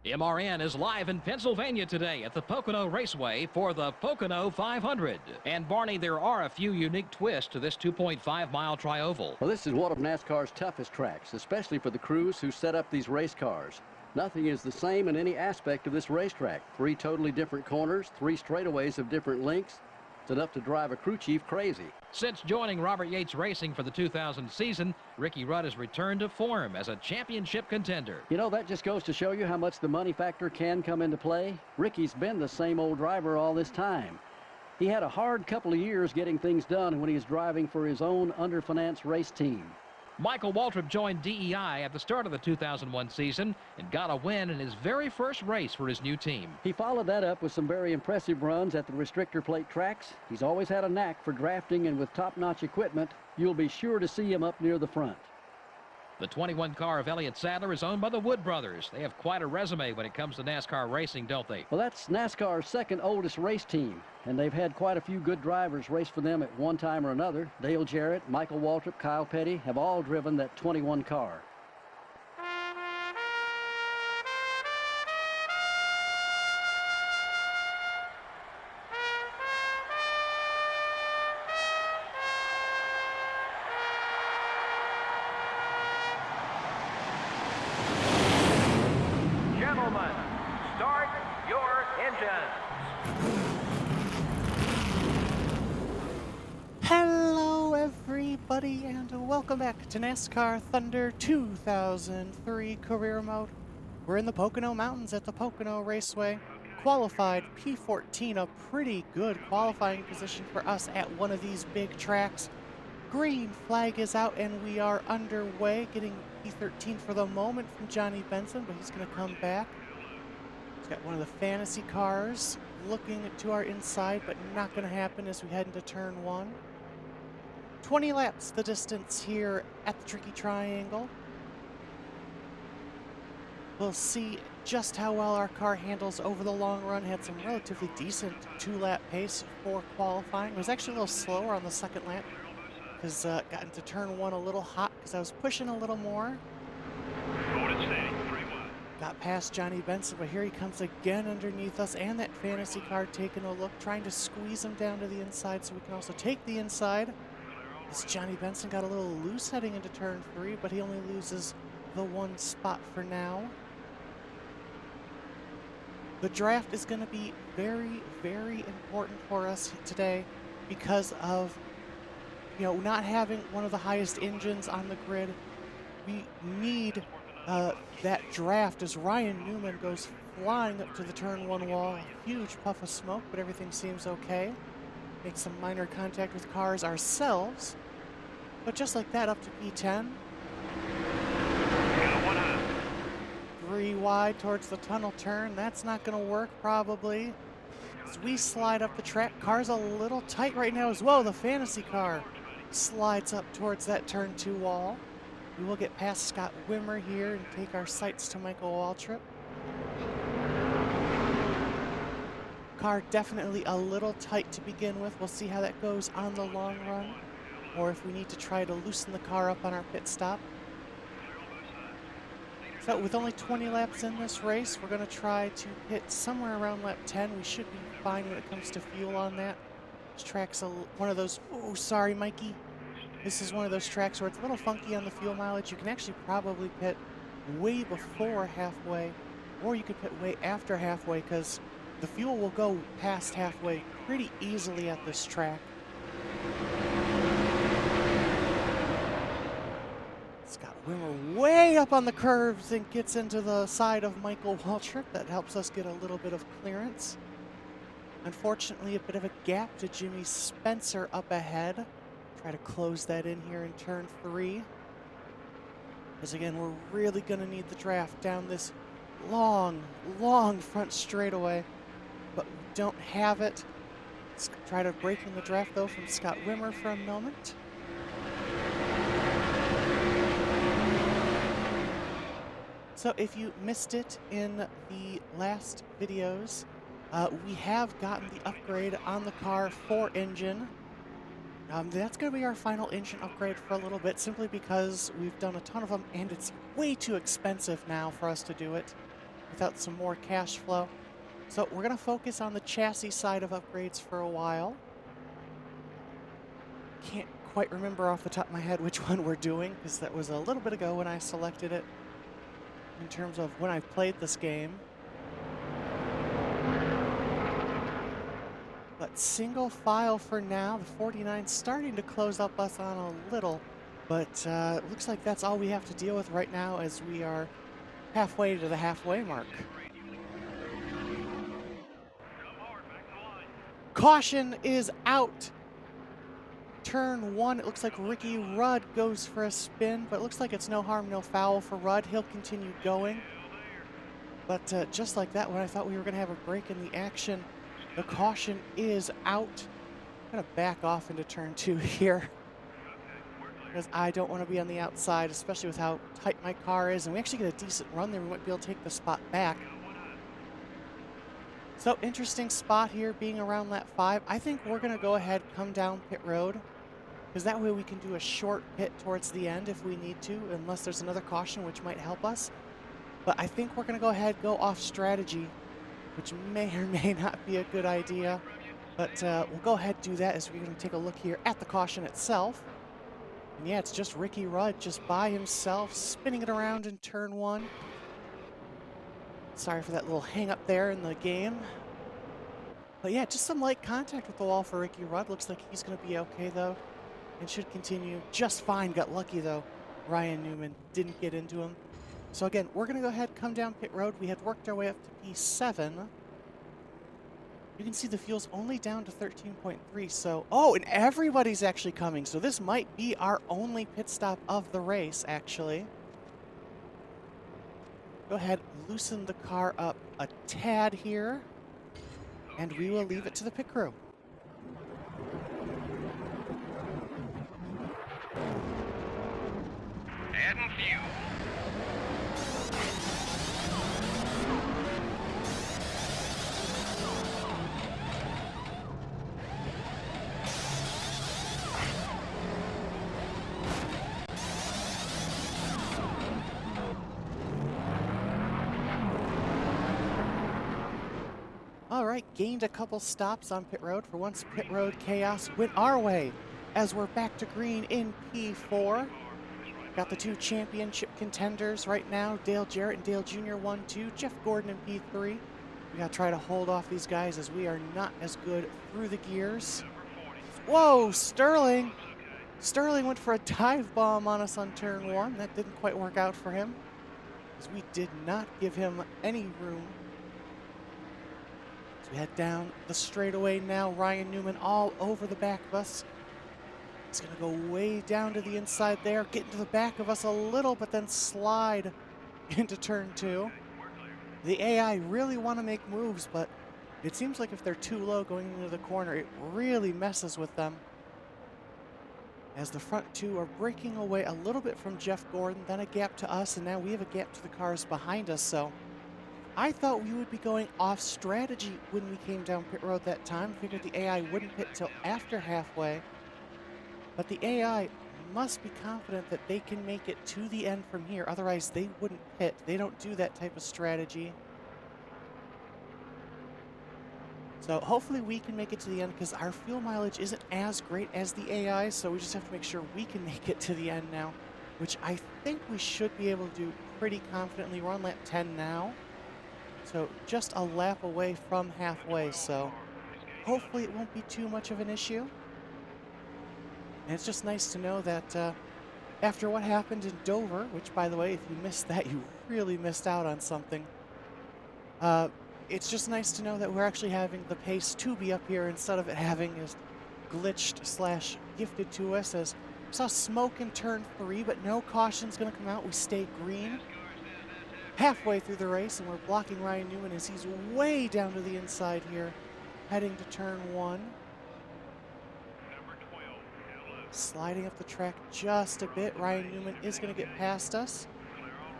MRN is live in Pennsylvania today at the Pocono Raceway for the Pocono 500. And Barney, there are a few unique twists to this 2.5-mile tri-oval. Well, this is one of NASCAR's toughest tracks, especially for the crews who set up these race cars. Nothing is the same in any aspect of this racetrack. 3 totally different corners, 3 straightaways of different lengths. It's enough to drive a crew chief crazy. Since joining Robert Yates Racing for the 2000 season, Ricky Rudd has returned to form as a championship contender. You know, that just goes to show you how much the money factor can come into play. Ricky's been the same old driver all this time. He had a hard couple of years getting things done when he was driving for his own underfinanced race team. Michael Waltrip joined DEI at the start of the 2001 season and got a win in his very first race for his new team. He followed that up with some very impressive runs at the restrictor plate tracks. He's always had a knack for drafting, and with top-notch equipment, you'll be sure to see him up near the front. The 21 car of Elliott Sadler is owned by the Wood brothers. They have quite a resume when it comes to NASCAR racing, don't they? Well, that's NASCAR's second oldest race team, and they've had quite a few good drivers race for them at one time or another. Dale Jarrett, Michael Waltrip, Kyle Petty have all driven that 21 car. Gentlemen, start your engines. Hello everybody and welcome back to NASCAR Thunder 2003 Career Mode. We're in the Pocono Mountains at the Pocono Raceway. Qualified P14, a pretty good qualifying position for us at one of these big tracks. Green flag is out and we are underway, getting P13 for the moment from Johnny Benson, but he's going to come back. He's got one of the fantasy cars looking to our inside, but not going to happen as we head into turn 1. 20 laps the distance here at the Tricky Triangle. We'll see just how well our car handles over the long run. Had some relatively decent 2-lap pace for qualifying. It was actually a little slower on the second lap because got into turn 1 a little hot because I was pushing a little more. Got past Johnny Benson, but here he comes again underneath us, and that fantasy car taking a look, trying to squeeze him down to the inside so we can also take the inside. This Johnny Benson got a little loose heading into turn 3, but he only loses the 1 spot for now. The draft is going to be very, very important for us today because of, not having one of the highest engines on the grid. We need that draft as Ryan Newman goes flying up to the turn 1 wall. A huge puff of smoke, but everything seems okay. Make some minor contact with cars ourselves. But just like that, up to P10. 3 wide towards the tunnel turn. That's not going to work, probably. As we slide up the track, car's a little tight right now as well. The fantasy car slides up towards that turn 2 wall. We will get past Scott Wimmer here and take our sights to Michael Waltrip. Car definitely a little tight to begin with. We'll see how that goes on the long run, or if we need to try to loosen the car up on our pit stop. So with only 20 laps in this race, we're going to try to hit somewhere around lap 10. We should be fine when it comes to fuel on that. This track's one of those, oh, sorry, Mikey. This is one of those tracks where it's a little funky on the fuel mileage. You can actually probably pit way before halfway, or you could pit way after halfway, because the fuel will go past halfway pretty easily at this track. Scott Wimmer way up on the curves and gets into the side of Michael Waltrip. That helps us get a little bit of clearance. Unfortunately, a bit of a gap to Jimmy Spencer up ahead. Try to close that in here in turn 3. Because again, we're really going to need the draft down this long, long front straightaway. But we don't have it. Let's try to break in the draft though from Scott Wimmer for a moment. So if you missed it in the last videos, we have gotten the upgrade on the car for engine. That's going to be our final engine upgrade for a little bit, simply because we've done a ton of them and it's way too expensive now for us to do it. without some more cash flow. So we're going to focus on the chassis side of upgrades for a while. Can't quite remember off the top of my head which one we're doing, because that was a little bit ago when I selected it in terms of when I played this game. But single file for now. The 49 starting to close up us on a little, but it looks like that's all we have to deal with right now as we are halfway to the halfway mark. Caution is out. Turn 1, it looks like Ricky Rudd goes for a spin, but it looks like it's no harm, no foul for Rudd. He'll continue going. But just like that, when I thought we were going to have a break in the action, the caution is out. I'm going to back off into turn 2 here, because I don't want to be on the outside, especially with how tight my car is. And we actually get a decent run there. We might be able to take the spot back. So interesting spot here being around lap 5. I think we're going to go ahead, come down pit road, because that way we can do a short pit towards the end if we need to, unless there's another caution which might help us. But I think we're going to go ahead, go off strategy, which may or may not be a good idea. But we'll go ahead and do that as we're going to take a look here at the caution itself. And yeah, it's just Ricky Rudd just by himself, spinning it around in turn 1. Sorry for that little hang up there in the game. But yeah, just some light contact with the wall for Ricky Rudd. Looks like he's going to be okay, though, and should continue just fine. Got lucky, though. Ryan Newman didn't get into him. So again, we're going to go ahead, come down pit road. We had worked our way up to P7. You can see the fuel's only down to 13.3, so... Oh, and everybody's actually coming, so this might be our only pit stop of the race, actually. Go ahead, loosen the car up a tad here, and we will leave it to the pit crew. Adding fuel. All right, gained a couple stops on pit road. For once, pit road chaos went our way as we're back to green in P4. Got the 2 championship contenders right now, Dale Jarrett and Dale Jr. 1-2, Jeff Gordon in P3. We gotta try to hold off these guys as we are not as good through the gears. Whoa, Sterling! Sterling went for a dive bomb on us on turn 1. That didn't quite work out for him, as we did not give him any room. We head down the straightaway now. Ryan Newman all over the back of us. He's going to go way down to the inside there, get into the back of us a little, but then slide into turn 2. The AI really want to make moves, but it seems like if they're too low going into the corner, it really messes with them. As the front 2 are breaking away a little bit from Jeff Gordon, then a gap to us, and now we have a gap to the cars behind us, so... I thought we would be going off strategy when we came down pit road that time. Figured the AI wouldn't pit till after halfway. But the AI must be confident that they can make it to the end from here. Otherwise, they wouldn't pit. They don't do that type of strategy. So hopefully we can make it to the end, because our fuel mileage isn't as great as the AI. So we just have to make sure we can make it to the end now, which I think we should be able to do pretty confidently. We're on lap 10 now. So just a lap away from halfway, so hopefully it won't be too much of an issue. And it's just nice to know that after what happened in Dover, which, by the way, if you missed that, you really missed out on something. It's just nice to know that we're actually having the pace to be up here instead of it having is glitched / gifted to us. As we saw smoke in turn 3, but no caution's going to come out. We stay green halfway through the race, and we're blocking Ryan Newman as he's way down to the inside here, heading to turn 1. Sliding up the track just a bit. Ryan Newman is going to get past us.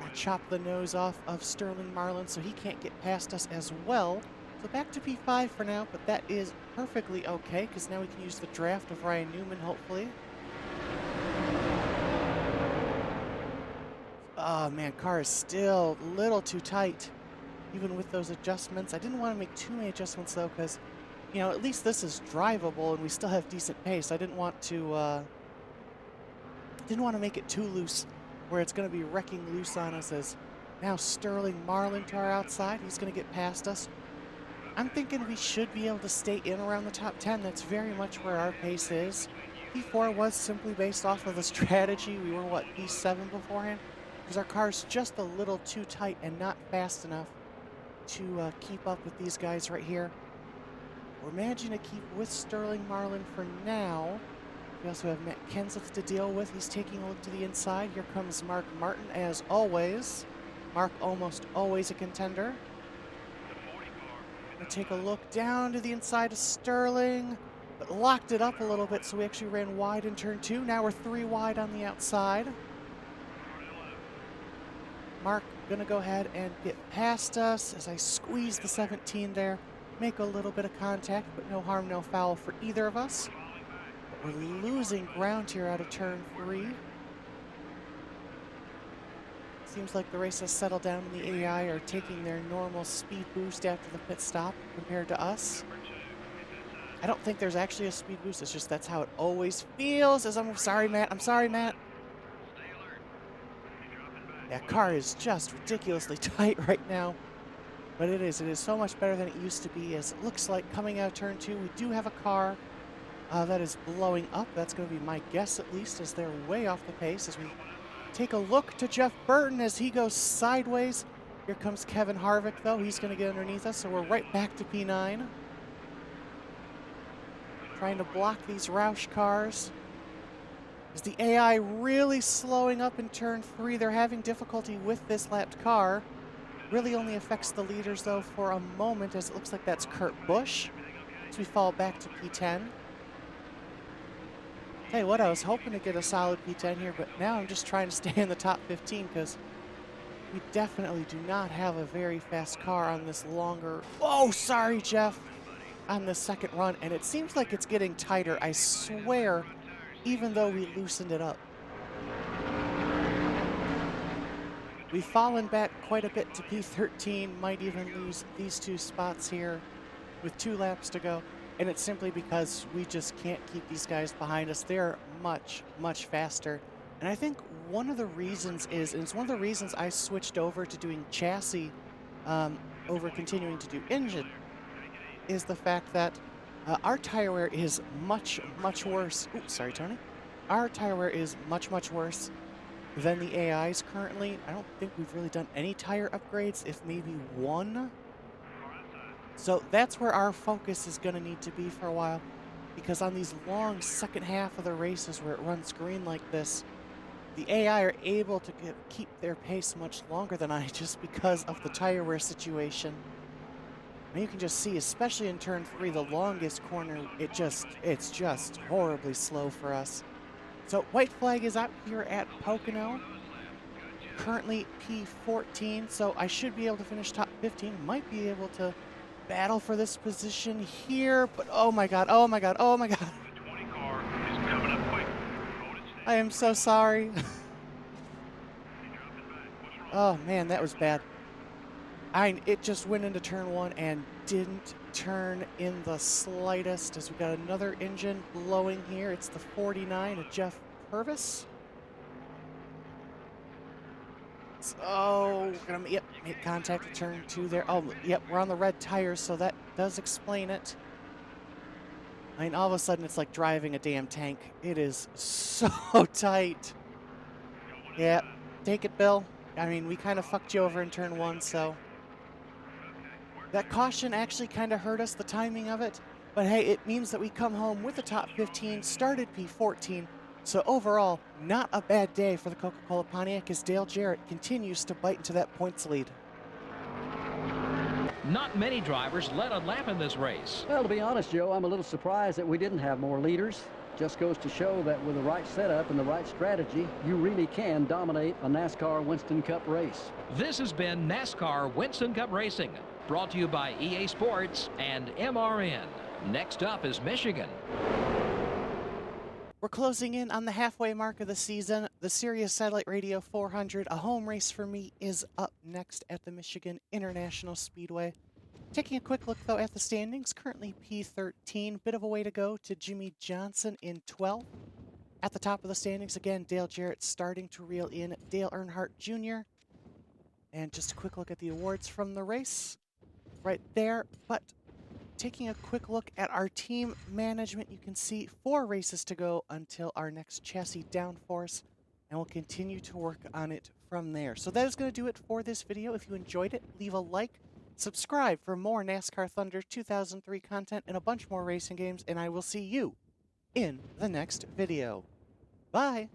We'll chop the nose off of Sterling Marlin so he can't get past us as well. So back to P5 for now, but that is perfectly okay, because now we can use the draft of Ryan Newman, hopefully. Oh man, car is still a little too tight. even with those adjustments. I didn't want to make too many adjustments though, because, you know, at least this is drivable and we still have decent pace. I didn't want to make it too loose, where it's going to be wrecking loose on us. As now Sterling Marlin to our outside, he's going to get past us. I'm thinking we should be able to stay in around the top 10. That's very much where our pace is. P4 was simply based off of the strategy. We were, what, P7 beforehand? Because our car's just a little too tight and not fast enough to keep up with these guys right here. We're managing to keep with Sterling Marlin for now. We also have Matt Kenseth to deal with. He's taking a look to the inside. Here comes Mark Martin, as always. Mark almost always a contender. We'll take a look down to the inside of Sterling, but locked it up a little bit, so we actually ran wide in turn 2. Now we're 3 wide on the outside. Mark gonna go ahead and get past us as I squeeze the 17 there. Make a little bit of contact, but no harm, no foul for either of us. But we're losing ground here out of turn 3. Seems like the race has settled down and the AI are taking their normal speed boost after the pit stop compared to us. I don't think there's actually a speed boost. It's just that's how it always feels. As I'm sorry, Matt. I'm sorry, Matt. That car is just ridiculously tight right now. But it is so much better than it used to be, as it looks like coming out of turn 2, we do have a car that is blowing up. That's going to be my guess, at least, as they're way off the pace. As we take a look to Jeff Burton as he goes sideways. Here comes Kevin Harvick, though. He's going to get underneath us, so we're right back to P9. Trying to block these Roush cars. Is the AI really slowing up in turn 3? They're having difficulty with this lapped car. Really only affects the leaders, though, for a moment, as it looks like that's Kurt Busch. So we fall back to P10. Tell you what, I was hoping to get a solid P10 here, but now I'm just trying to stay in the top 15, because we definitely do not have a very fast car on this longer... Oh, sorry, Jeff! On this second run, and it seems like it's getting tighter, I swear, even though we loosened it up. We've fallen back quite a bit to P13, might even lose these 2 spots here with 2 laps to go. And it's simply because we just can't keep these guys behind us. They're much, much faster. And I think one of the reasons is, and it's one of the reasons I switched over to doing chassis over continuing to do engine, is the fact that our tire wear is much, much worse. Oops, sorry, Tony. Our tire wear is much, much worse than the AI's currently. I don't think we've really done any tire upgrades, if maybe one. So that's where our focus is going to need to be for a while, because on these long second half of the races where it runs green like this, the AI are able to keep their pace much longer than I, just because of the tire wear situation. And you can just see, especially in turn 3, the longest corner, it's just horribly slow for us. So white flag is out here at Pocono. Currently P14, so I should be able to finish top 15. Might be able to battle for this position here, but oh my god, oh my god, oh my god. I am so sorry. Oh man, that was bad. It just went into turn 1 and didn't turn in the slightest, as we got another engine blowing here. It's the 49 of Jeff Purvis. Oh, we're gonna make contact with turn 2 there. Oh, yep, we're on the red tires, so that does explain it. I mean, all of a sudden, it's like driving a damn tank. It is so tight. Yeah, take it, Bill. I mean, we kind of fucked you over in turn 1, so... That caution actually kind of hurt us, the timing of it. But hey, it means that we come home with the top 15, started P14. So overall, not a bad day for the Coca-Cola Pontiac, as Dale Jarrett continues to bite into that points lead. Not many drivers led a lap in this race. Well, to be honest, Joe, I'm a little surprised that we didn't have more leaders. Just goes to show that with the right setup and the right strategy, you really can dominate a NASCAR Winston Cup race. This has been NASCAR Winston Cup Racing, brought to you by EA Sports and MRN. Next up is Michigan. We're closing in on the halfway mark of the season. The Sirius Satellite Radio 400, a home race for me, is up next at the Michigan International Speedway. Taking a quick look, though, at the standings, currently P13. Bit of a way to go to Jimmy Johnson in 12th. At the top of the standings, again, Dale Jarrett starting to reel in Dale Earnhardt Jr. And just a quick look at the awards from the race right there. But taking a quick look at our team management, you can see 4 races to go until our next chassis downforce, and we'll continue to work on it from there. So that is going to do it for this video. If you enjoyed it, leave a like, subscribe for more NASCAR Thunder 2003 content and a bunch more racing games, and I will see you in the next video. Bye!